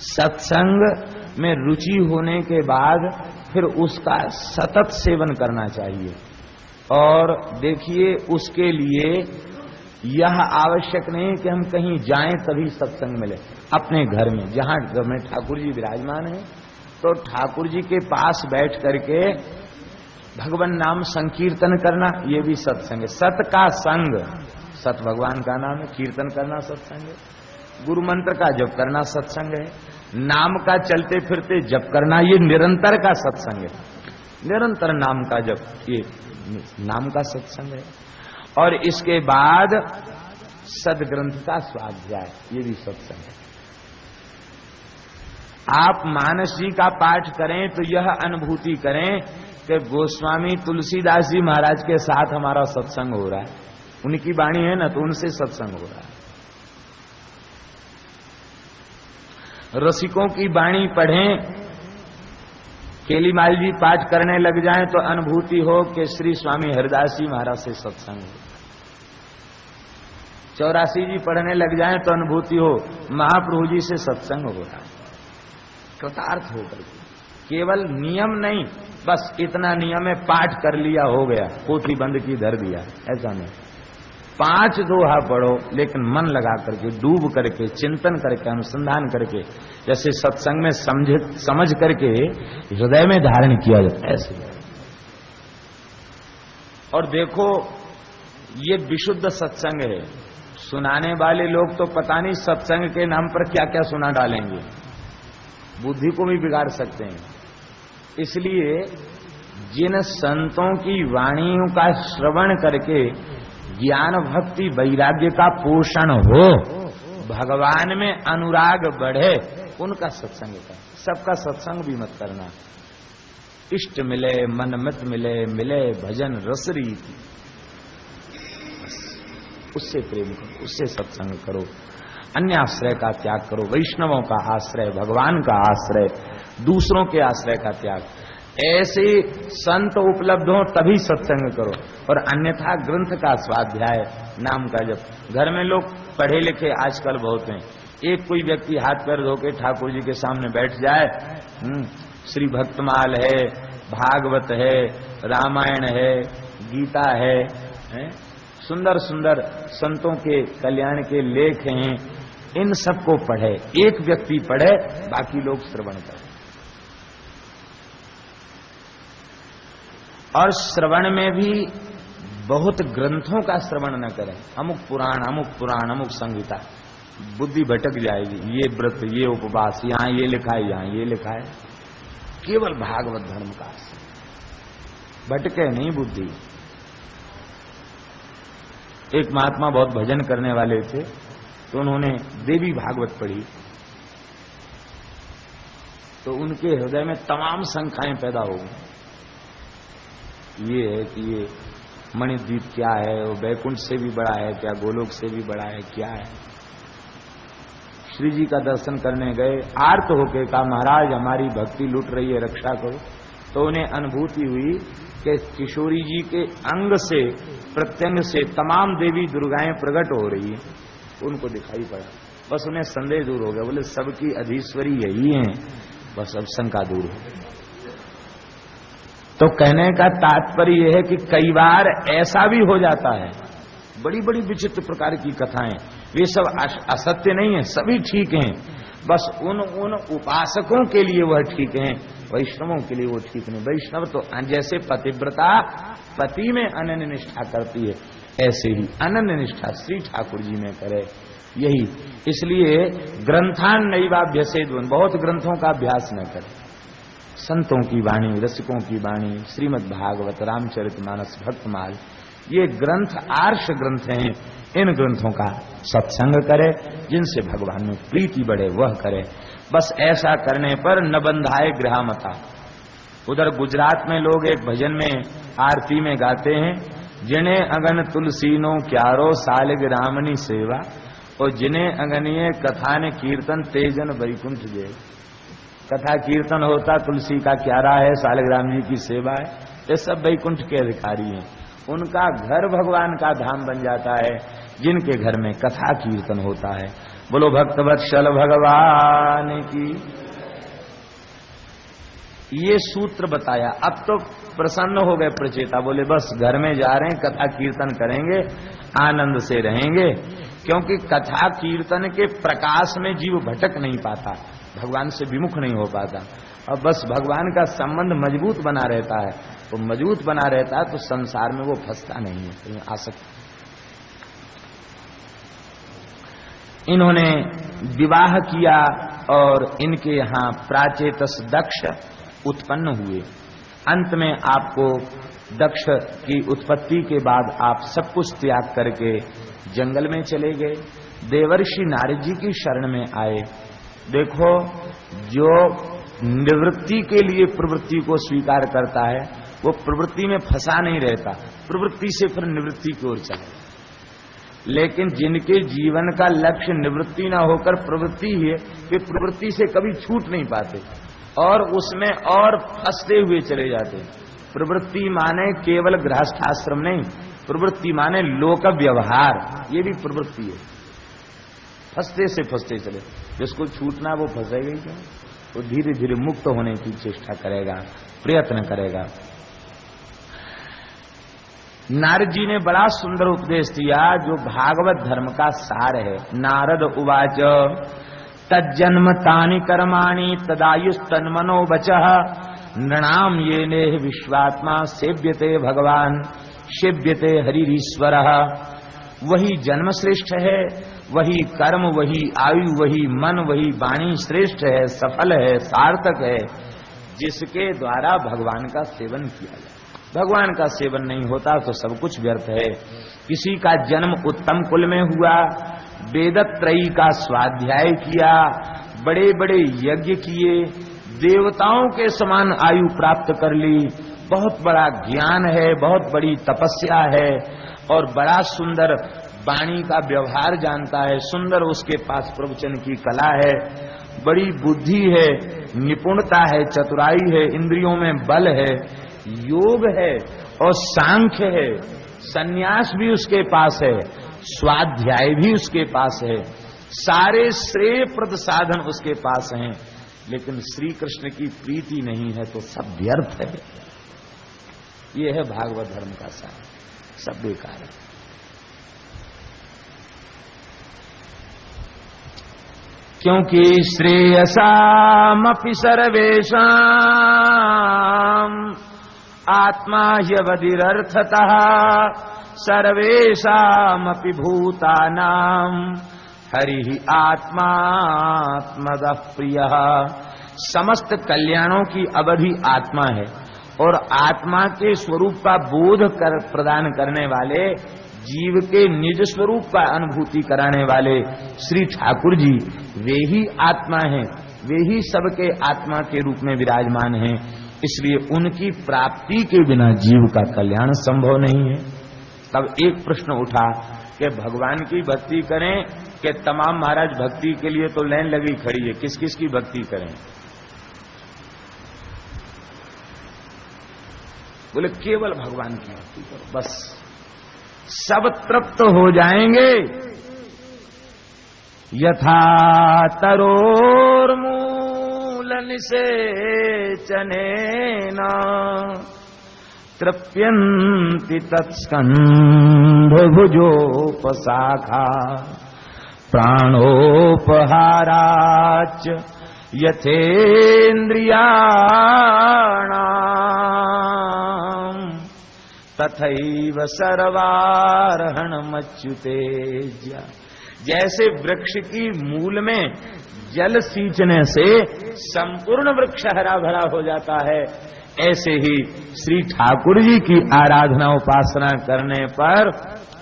सत्संग में रुचि होने के बाद फिर उसका सतत सेवन करना चाहिए। और देखिए, उसके लिए यह आवश्यक नहीं कि हम कहीं जाएं तभी सत्संग मिले। अपने घर में, जहां घर में ठाकुर जी विराजमान हैं, तो ठाकुर जी के पास बैठ करके भगवान नाम संकीर्तन करना, ये भी सत्संग है। सत का संग, सत भगवान का नाम है, कीर्तन करना सत्संग है। गुरु मंत्र का जप करना सत्संग है। नाम का चलते फिरते जप करना, ये निरंतर का सत्संग है। निरंतर नाम का जप, ये नाम का सत्संग है। और इसके बाद सदग्रंथ का स्वाध्याय, ये भी सत्संग है। आप मानस जी का पाठ करें तो यह अनुभूति करें कि गोस्वामी तुलसीदास जी महाराज के साथ हमारा सत्संग हो रहा है। उनकी वाणी है ना, तो उनसे सत्संग हो रहा है। रसिकों की वाणी पढ़ें, केलीमाल जी पाठ करने लग जाएं तो अनुभूति हो कि श्री स्वामी हरिदास जी महाराज से सत्संग हो। 84 जी पढ़ने लग जाएं तो अनुभूति हो महाप्रभु जी से सत्संग हो रहा है। कृतार्थ होकर केवल नियम नहीं, बस इतना नियम है, पाठ कर लिया हो गया, पोथी बंद की धर दिया, ऐसा नहीं। 5 दोहा पढ़ो, लेकिन मन लगा करके, डूब करके, चिंतन करके, अनुसंधान करके, जैसे सत्संग में समझ करके हृदय में धारण किया जाता है, ऐसे। और देखो, ये विशुद्ध सत्संग है। सुनाने वाले लोग तो पता नहीं सत्संग के नाम पर क्या क्या सुना डालेंगे, बुद्धि को भी बिगाड़ सकते हैं। इसलिए जिन संतों की वाणियों का श्रवण करके ज्ञान भक्ति वैराग्य का पोषण हो, भगवान में अनुराग बढ़े, उनका सत्संग करें। सबका सत्संग भी मत करना। इष्ट मिले मन मित मिले, मिले भजन रसरी, उससे प्रेम करो, उससे सत्संग करो। अन्य आश्रय का त्याग करो, वैष्णवों का आश्रय, भगवान का आश्रय, दूसरों के आश्रय का त्याग। ऐसे संत उपलब्ध हो तभी सत्संग करो। और अन्यथा ग्रंथ का स्वाध्याय, नाम का जप। घर में लोग पढ़े लिखे आजकल बहुत हैं। एक कोई व्यक्ति हाथ पैर धो के ठाकुर जी के सामने बैठ जाए, श्री भक्तमाल है, भागवत है, रामायण है, गीता है, सुंदर सुंदर संतों के कल्याण के लेख हैं, इन सबको पढ़े। एक व्यक्ति पढ़े, बाकी लोग श्रवण करें। और श्रवण में भी बहुत ग्रंथों का श्रवण न करें। अमुक पुराण, अमुक संहिता, बुद्धि भटक जाएगी। ये व्रत, ये उपवास, यहां ये लिखा है, यहां ये लिखा है। केवल भागवत धर्म का भटके नहीं बुद्धि। एक महात्मा बहुत भजन करने वाले थे, तो उन्होंने देवी भागवत पढ़ी, तो उनके हृदय में तमाम शंकाएं पैदा हो गई। ये है कि ये मणिद्वीप क्या है, वो बैकुंठ से भी बड़ा है क्या, गोलोक से भी बड़ा है क्या है। श्री जी का दर्शन करने गए, आर्त होके कहा, महाराज हमारी भक्ति लुट रही है, रक्षा करो। तो उन्हें अनुभूति हुई कि किशोरी जी के अंग से, प्रत्यंग से तमाम देवी दुर्गाएं प्रकट हो रही है। उनको दिखाई पड़ा, बस उन्हें संदेह दूर हो गया। बोले सबकी अधीश्वरी यही है, बस अब शंका दूर हो गई। तो कहने का तात्पर्य यह है कि कई बार ऐसा भी हो जाता है, बड़ी बड़ी विचित्र प्रकार की कथाएं, वे सब असत्य नहीं है, सभी ठीक हैं, बस उन उपासकों के लिए वह ठीक हैं, वैष्णवों के लिए वो ठीक नहीं। वैष्णव तो जैसे पतिव्रता पति में अनन्य निष्ठा करती है, ऐसे ही अनन्य निष्ठा श्री ठाकुर जी में करे, यही। इसलिए ग्रंथान नैवाभ्यसेद्वन, बहुत ग्रंथों का अभ्यास न करें। संतों की वाणी, रसिकों की वाणी, श्रीमद् भागवत, रामचरितमानस, भक्तमाल, ये ग्रंथ आर्ष ग्रंथ हैं। इन ग्रंथों का सत्संग करे, जिनसे भगवान में प्रीति बढ़े वह करे। बस ऐसा करने पर न बंधाए गृहमता। उधर गुजरात में लोग एक भजन में, आरती में गाते हैं, जिन्हें अगन तुलसीनो क्यारो सालिग्रामनी सेवा, और जिन्हें अगनिये कथा ने कीर्तन तेजन वैकुंठ जय। कथा कीर्तन होता, तुलसी का क्यारा है, सालिग्राम जी की सेवा है, ये सब वैकुंठ के अधिकारी हैं। उनका घर भगवान का धाम बन जाता है, जिनके घर में कथा कीर्तन होता है। बोलो भक्तवत्सल भगवान की। ये सूत्र बताया। अब तो प्रसन्न हो गए प्रचेता, बोले बस घर में जा रहे हैं, कथा कीर्तन करेंगे, आनंद से रहेंगे, क्योंकि कथा कीर्तन के प्रकाश में जीव भटक नहीं पाता, भगवान से विमुख नहीं हो पाता, और बस भगवान का संबंध मजबूत बना रहता है। तो मजबूत बना रहता है तो संसार में वो फंसता नहीं है, कहीं आसक्त। इन्होंने विवाह किया और इनके यहाँ प्राचेतस दक्ष उत्पन्न हुए। अंत में आपको दक्ष की उत्पत्ति के बाद आप सब कुछ त्याग करके जंगल में चले गए, देवर्षि नारद जी की शरण में आए। देखो, जो निवृत्ति के लिए प्रवृत्ति को स्वीकार करता है वो प्रवृत्ति में फंसा नहीं रहता, प्रवृत्ति से फिर निवृत्ति की ओर चले। लेकिन जिनके जीवन का लक्ष्य निवृत्ति ना होकर प्रवृत्ति ही है, वे प्रवृत्ति से कभी छूट नहीं पाते और उसमें और फंसते हुए चले जाते। प्रवृत्ति माने केवल गृहस्थाश्रम नहीं, प्रवृत्ति माने लोक व्यवहार, ये भी प्रवृत्ति है। फंसते से फंसते चले, जिसको छूटना वो फंसेगा ही क्या, वो धीरे धीरे मुक्त होने की चेष्टा करेगा, प्रयत्न करेगा। नारद जी ने बड़ा सुंदर उपदेश दिया जो भागवत धर्म का सार है। नारद उवाच तज्जन्म तानि कर्माणि तदायुस्तन्मनो वचः नृणाम ये ने विश्वात्मा सेव्यते भगवान सेव्यते हरिरीश्वरः। वही जन्म श्रेष्ठ है, वही कर्म, वही आयु, वही मन, वही वाणी श्रेष्ठ है, सफल है, सार्थक है, जिसके द्वारा भगवान का सेवन किया जाए। भगवान का सेवन नहीं होता तो सब कुछ व्यर्थ है। किसी का जन्म उत्तम कुल में हुआ, वेदत्रयी का स्वाध्याय किया, बड़े बड़े यज्ञ किए, देवताओं के समान आयु प्राप्त कर ली, बहुत बड़ा ज्ञान है, बहुत बड़ी तपस्या है और बड़ा सुंदर वाणी का व्यवहार जानता है, सुंदर उसके पास प्रवचन की कला है, बड़ी बुद्धि है, निपुणता है, चतुराई है, इंद्रियों में बल है, योग है और सांख्य है, सन्यास भी उसके पास है, स्वाध्याय भी उसके पास है, सारे श्रेय प्रद साधन उसके पास हैं, लेकिन श्री कृष्ण की प्रीति नहीं है तो सब व्यर्थ है। ये है भागवत धर्म का सार, सब बेकार है। क्योंकि श्रेयसामपि सर्वेषां आत्मा ह्यवधिरर्थतः सर्वेषामपि भूतानां हरिः आत्मात्मदः प्रियः। समस्त कल्याणों की अवधि आत्मा है और आत्मा के स्वरूप का बोध प्रदान करने वाले, जीव के निज स्वरूप का अनुभूति कराने वाले श्री ठाकुर जी, वे ही आत्मा हैं, वे ही सबके आत्मा के रूप में विराजमान हैं। इसलिए उनकी प्राप्ति के बिना जीव का कल्याण संभव नहीं है। तब एक प्रश्न उठा कि भगवान की भक्ति करें कि तमाम महाराज भक्ति के लिए तो लाइन लगी खड़ी है, किस किस की भक्ति करें? बोले केवल भगवान की भक्ति करो, बस सब तृप्त हो जाएंगे। यथा तरोर्मूल निषेचनेन तृप्यन्ति तत्स्कन्धभुजोपशाखा प्राणोपहाराच्च यथेन्द्रियाणाम् तथैव सर्वारोहणमच्युतेज्य। जैसे वृक्ष की मूल में जल सींचने से संपूर्ण वृक्ष हरा भरा हो जाता है, ऐसे ही श्री ठाकुर जी की आराधना उपासना करने पर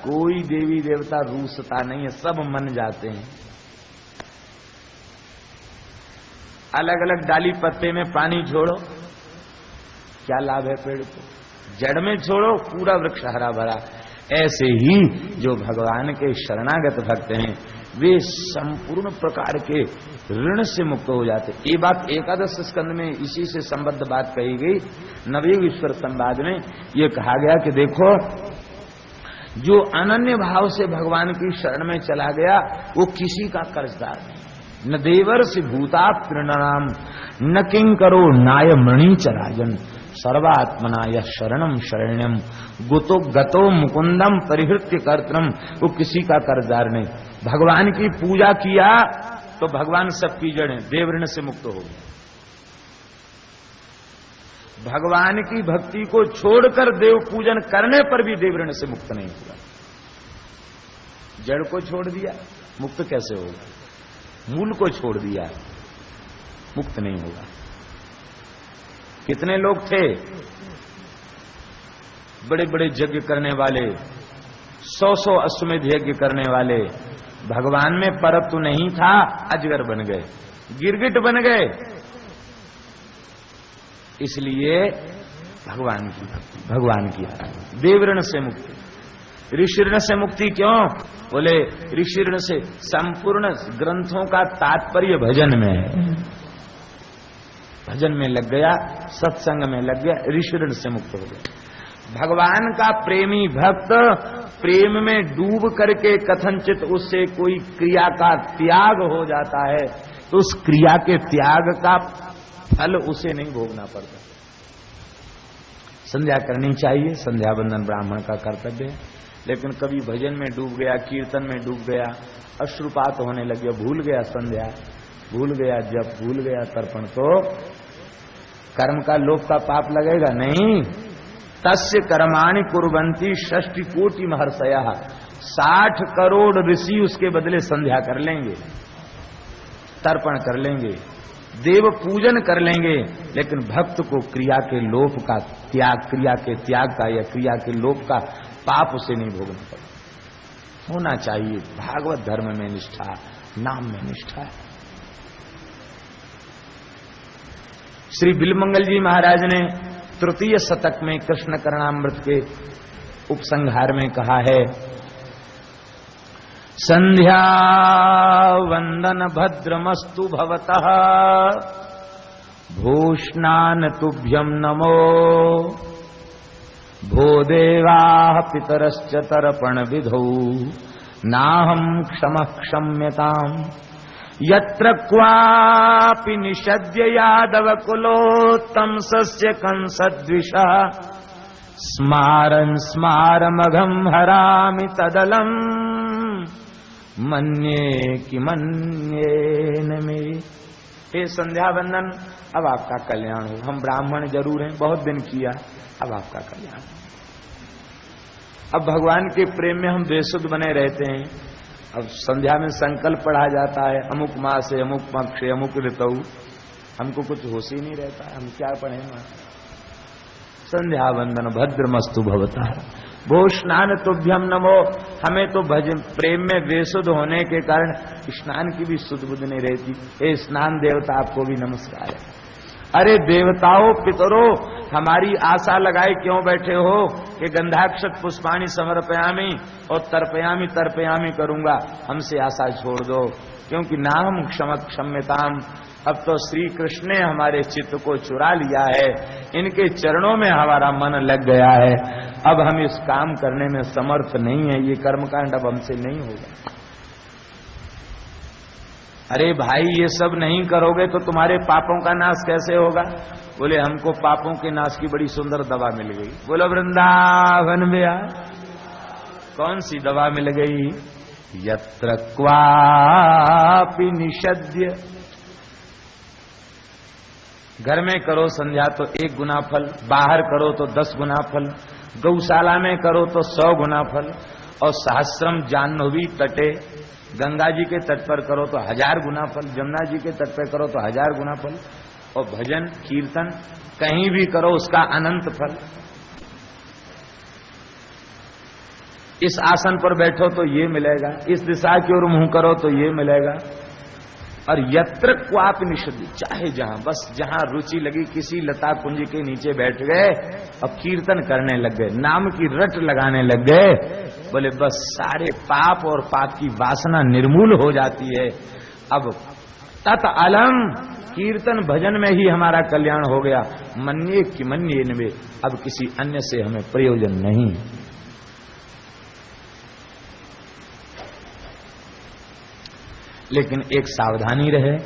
कोई देवी देवता रूसता नहीं है, सब मन जाते हैं। अलग अलग डाली पत्ते में पानी छोड़ो, क्या लाभ है पेड़ को? जड़ में छोड़ो, पूरा वृक्ष हरा भरा। ऐसे ही जो भगवान के शरणागत भक्त हैं वे संपूर्ण प्रकार के ऋण से मुक्त हो जाते। ये बात एकादश स्कंद में इसी से संबद्ध बात कही गई। नवयुग ईश्वर संवाद में ये कहा गया कि देखो, जो अनन्य भाव से भगवान की शरण में चला गया वो किसी का कर्जदार नहीं। न देवर से भूतात् प्रणनाम न किंकरो नाय मणि चराजन सर्वात्मना यह शरणम शरण्यम गुतो गतो मुकुंदम परिहृत्य कर्तृम। वो किसी का कर्जदार नहीं। भगवान की पूजा किया तो भगवान सबकी जड़ है, देव ऋण से मुक्त हो गया। भगवान की भक्ति को छोड़कर देव पूजन करने पर भी देव ऋण से मुक्त नहीं हुआ। जड़ को छोड़ दिया मुक्त कैसे होगा? मूल को छोड़ दिया मुक्त नहीं होगा। कितने लोग थे बड़े बड़े यज्ञ करने वाले, 100 अश्वमेध यज्ञ करने वाले, भगवान में परत तो नहीं था, अजगर बन गए, गिरगिट बन गए। इसलिए भगवान की भक्ति, भगवान की आराधना, देव ऋण से मुक्ति। ऋषि ऋण से मुक्ति क्यों? बोले ऋषि ऋण से संपूर्ण ग्रंथों का तात्पर्य भजन में है। भजन में लग गया, सत्संग में लग गया, ऋषि ऋण से मुक्त हो गया। भगवान का प्रेमी भक्त प्रेम में डूब करके कथनचित उससे कोई क्रिया का त्याग हो जाता है तो उस क्रिया के त्याग का फल उसे नहीं भोगना पड़ता। संध्या करनी चाहिए, संध्या बंदन ब्राह्मण का कर्तव्य है, लेकिन कभी भजन में डूब गया, कीर्तन में डूब गया, अश्रुपात होने लग गया, भूल गया संध्या, भूल गया जप, भूल गया तर्पण, तो कर्म का लोभ का पाप लगेगा नहीं। तस्य कर्माणि कुर्वन्ति 60 कोटि महर्षयः, 60 करोड़ ऋषि उसके बदले संध्या कर लेंगे, तर्पण कर लेंगे, देव पूजन कर लेंगे, लेकिन भक्त को क्रिया के लोभ का त्याग, क्रिया के त्याग का या क्रिया के लोभ का पाप उसे नहीं भोगना पड़ेगा। होना चाहिए भागवत धर्म में निष्ठा, नाम में निष्ठा है। श्री बिल्वमंगल जी महाराज ने तृतीय शतक में कृष्ण करणामृत के उपसंहार में कहा है, संध्या वंदन भद्रमस्तु भवतः भूष्णान तुभ्यं नमो भो देवाः पितरश्च तर्पण विधौ नाहं क्षमः क्षम्यताम् यत्र क्वापि निषद्य यादव कुलोत्तंसस्य कंसद्विषः स्मारन् स्मारमघं हरामि तदलम् मन्ये कि मन्येन मे। हे संध्या वंदन, अब आपका कल्याण हो। हम ब्राह्मण जरूर हैं, बहुत दिन किया, अब आपका कल्याण। अब भगवान के प्रेम में हम बेसुध बने रहते हैं। अब संध्या में संकल्प पढ़ा जाता है, अमुक मास से, अमुक पक्ष से, अमुक ऋतु, हमको कुछ होश ही नहीं रहता, हम क्या पढ़ें वहां। संध्या वंदन भद्रमस्तु भवतः भो स्नान तुभ्यम नमो। हमें तो भजन प्रेम में बेसुध होने के कारण स्नान की भी सुध बुध नहीं रहती। हे स्नान देवता, आपको भी नमस्कार है। अरे देवताओं पितरों, हमारी आशा लगाए क्यों बैठे हो कि गंधाक्षत पुष्पाणि समर्पयामि और तर्पयामि तर्पयामि करूंगा। हमसे आशा छोड़ दो, क्योंकि नाहं क्षम्यताम। अब तो श्री कृष्ण ने हमारे चित्त को चुरा लिया है, इनके चरणों में हमारा मन लग गया है। अब हम इस काम करने में समर्थ नहीं है, ये कर्मकांड अब हमसे नहीं होगा। अरे भाई, ये सब नहीं करोगे तो तुम्हारे पापों का नाश कैसे होगा? बोले हमको पापों के नाश की बड़ी सुंदर दवा मिल गई। बोलो वृंदावन में कौन सी दवा मिल गई? यत्र क्वापि निषद्य। घर में करो संध्या तो 1 गुना फल, बाहर करो तो 10 गुना फल, गौशाला में करो तो 100 गुना फल, और सहस्रम जाह्नवी तटे, गंगा जी के तट पर करो तो 1000 गुना फल, जमुना जी के तट पर करो तो 1000 गुना फल, और भजन कीर्तन कहीं भी करो उसका अनंत फल। इस आसन पर बैठो तो ये मिलेगा, इस दिशा की ओर मुंह करो तो ये मिलेगा। और यत्र क्वापि निषद्य, चाहे जहां, बस जहां रुचि लगी, किसी लता कुंज के नीचे बैठ गए और कीर्तन करने लग गए, नाम की रट लगाने लग गए, बोले बस सारे पाप और पाप की वासना निर्मूल हो जाती है। अब तत् अलम, कीर्तन भजन में ही हमारा कल्याण हो गया। मन्ये कि मन्येन में, अब किसी अन्य से हमें प्रयोजन नहीं। लेकिन एक सावधानी रहे,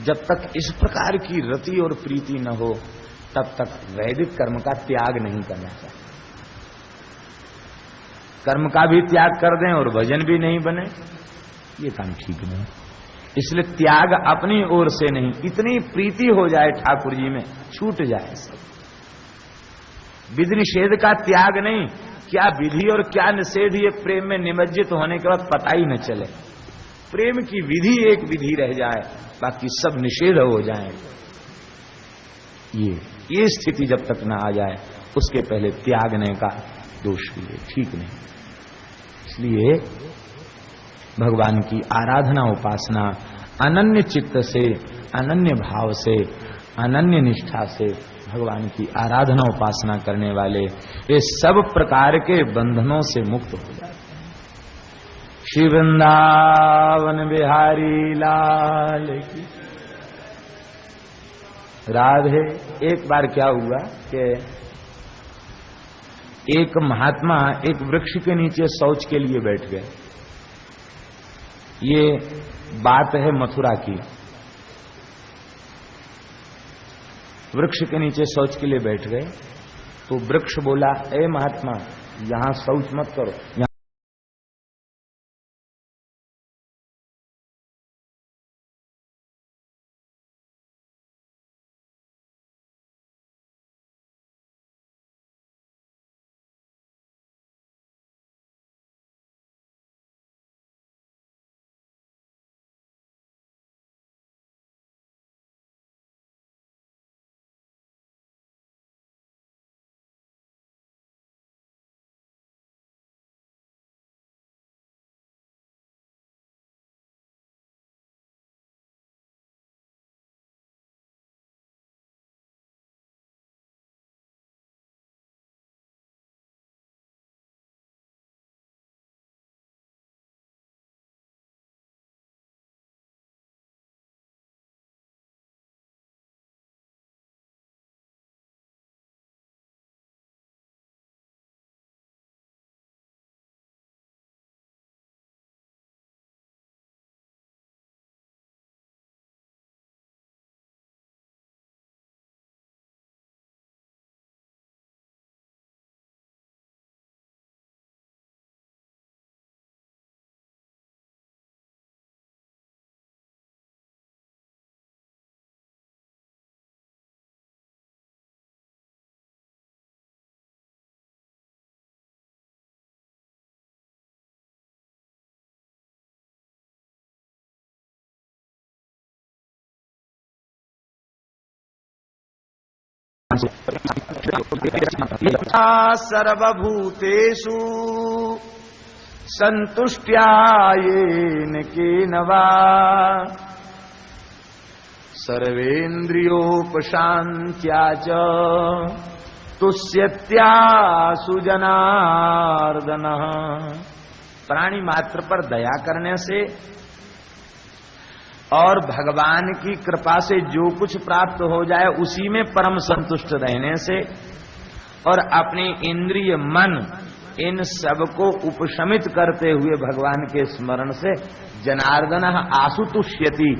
जब तक इस प्रकार की रति और प्रीति न हो तब तक वैदिक कर्म का त्याग नहीं करना चाहिए। कर्म का भी त्याग कर दें और भजन भी नहीं बने, ये काम ठीक नहीं। इसलिए त्याग अपनी ओर से नहीं, इतनी प्रीति हो जाए ठाकुर जी में, छूट जाए सब। विधि निषेध का त्याग नहीं, क्या विधि और क्या निषेध ये प्रेम में निमज्जित होने के बाद पता ही न चले। प्रेम की विधि एक विधि रह जाए, बाकी सब निषेध हो जाए। ये स्थिति जब तक ना आ जाए उसके पहले त्यागने का दोष भी है, ठीक नहीं। इसलिए भगवान की आराधना उपासना अनन्य चित्त से, अनन्य भाव से, अनन्य निष्ठा से भगवान की आराधना उपासना करने वाले ये सब प्रकार के बंधनों से मुक्त हो जाते हैं। श्री वृंदावन बिहारी लाल की राधे। एक बार क्या हुआ कि एक महात्मा एक वृक्ष के नीचे शौच के लिए बैठ गए। ये बात है मथुरा की। वृक्ष के नीचे शौच के लिए बैठ गए तो वृक्ष बोला, ए महात्मा, यहां शौच मत करो। सर्वभूतेषु संतुष्ट्यायेन केन वा सर्वेन्द्रियोपशान्त्या च तुष्यत्यासु जनार्दनः। प्राणी मात्र पर दया करने से और भगवान की कृपा से जो कुछ प्राप्त हो जाए उसी में परम संतुष्ट रहने से और अपनी इंद्रिय मन इन सब को उपशमित करते हुए भगवान के स्मरण से जनार्दन आसुतुष्यति,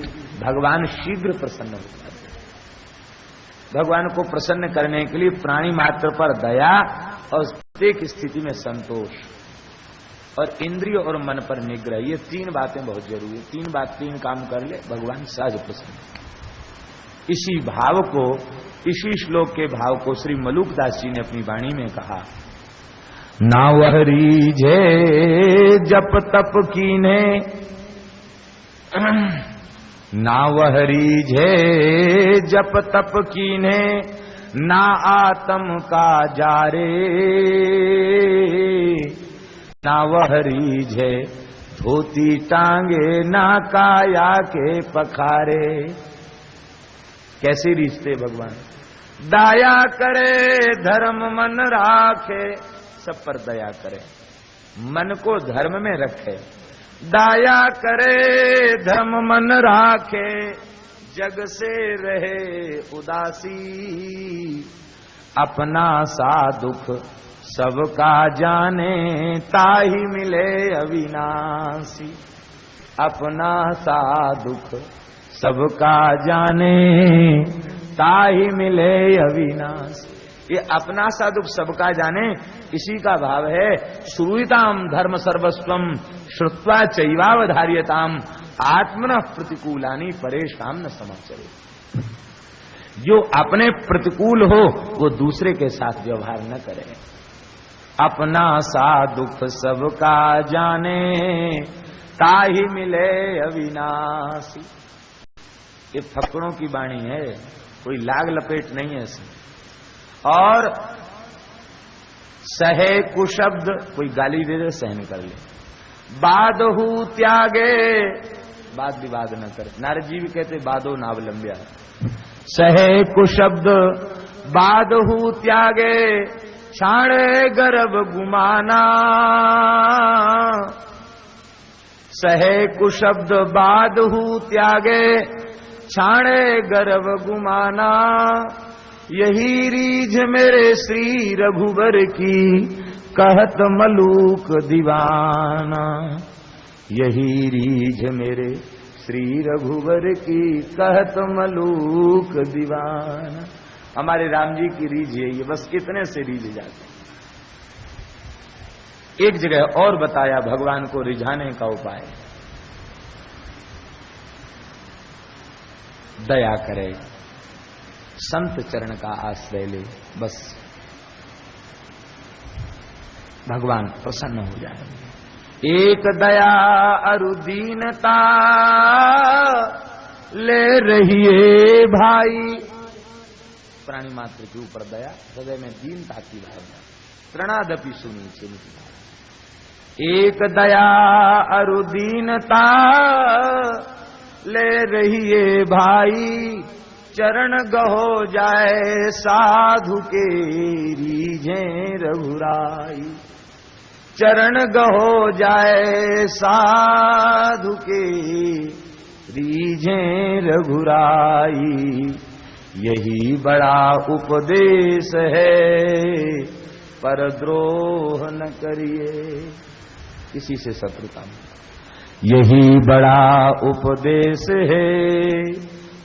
भगवान शीघ्र प्रसन्न होता है। भगवान को प्रसन्न करने के लिए प्राणी मात्र पर दया और प्रत्येक स्थिति में संतोष और इंद्रिय और मन पर निग्रह, ये तीन बातें बहुत जरूरी है। तीन काम कर ले, भगवान सहज प्रसन्न। इसी भाव को, इसी श्लोक के भाव को श्री मलुकदास जी ने अपनी वाणी में कहा, ना वह रीझे जप तप कीने, ना वह रीझे जप तप कीने, ना आत्म का जारे, ना वह रीझे धोती टांगे, ना काया के पखारे। कैसे रीझते भगवान? दया करे धर्म मन राखे, सब पर दया करे, मन को धर्म में रखे। दया करे धर्म मन राखे, जग से रहे उदासी, अपना सा दुख सबका जाने, ताही मिले अविनाशी। अपना सा दुख सबका जाने, ताहि मिले अविनाश। ये अपना सा दुख सबका जाने, इसी का भाव है श्रूयताम धर्म सर्वस्वम श्रुत्वा चैवावधार्यताम आत्मनः प्रतिकूलानि परेशान न समाचरे। जो अपने प्रतिकूल हो वो दूसरे के साथ व्यवहार न करे। अपना सा दुख सबका जाने, ताहि मिले अविनाशी। ये फकड़ों की वाणी है, कोई लाग लपेट नहीं है इसमें। और सहे कुशब्द, कोई गाली दे दे सहन कर ले। बादहु त्यागे, वाद विवाद न करे। नारद जी भी कहते बादो नावलंब्या। सहे कुशब्द बादहु त्यागे, छाणे गर्भ गुमाना। सहे कुशब्द बादहु त्यागे, छाणे गर्भ गुमाना। यही रीझ मेरे श्री रघुवर की, कहत मलूक दीवाना। यही रीझ मेरे श्री रघुवर की, कहत मलूक दीवाना। हमारे राम जी की रीझ है ये, बस इतने से रीझ जाते। एक जगह और बताया भगवान को रिझाने का उपाय, दया करे, संत चरण का आश्रय ले, बस भगवान प्रसन्न हो जाएंगे। एक दया अरुदीनता ले रहिए भाई। प्राणी मात्र के ऊपर दया, हृदय में दीनता की भावना, त्रणादपि सुनी चिन्हित भावना। एक दया अरुदीनता ले रहिए भाई, चरण गहो जाए साधु के रीझे रघुराई। चरण गहो जाए साधु के रीझे रघुराई। यही बड़ा उपदेश है, पर द्रोह न करिए। किसी से शत्रुता में, यही बड़ा उपदेश है,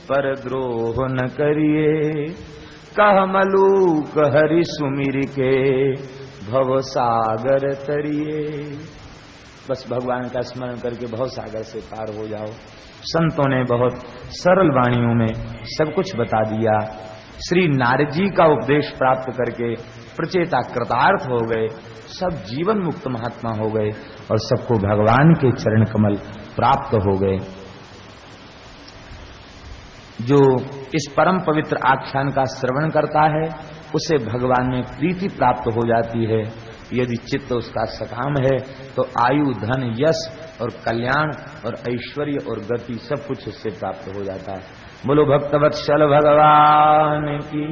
पर द्रोह न करिए। कह मलूक हरि सुमिर के, भव सागर तरिए। बस भगवान का स्मरण करके भव सागर से पार हो जाओ। संतों ने बहुत सरल वाणियों में सब कुछ बता दिया। श्री नारद जी का उपदेश प्राप्त करके प्रचेता कृतार्थ हो गए, सब जीवन मुक्त महात्मा हो गए और सबको भगवान के चरण कमल प्राप्त हो गए। जो इस परम पवित्र आख्यान का श्रवण करता है उसे भगवान में प्रीति प्राप्त हो जाती है। यदि चित्त उसका सकाम है तो आयु, धन, यश और कल्याण और ऐश्वर्य और गति सब कुछ उससे प्राप्त हो जाता है। बोलो भक्तवत्सल भगवान की।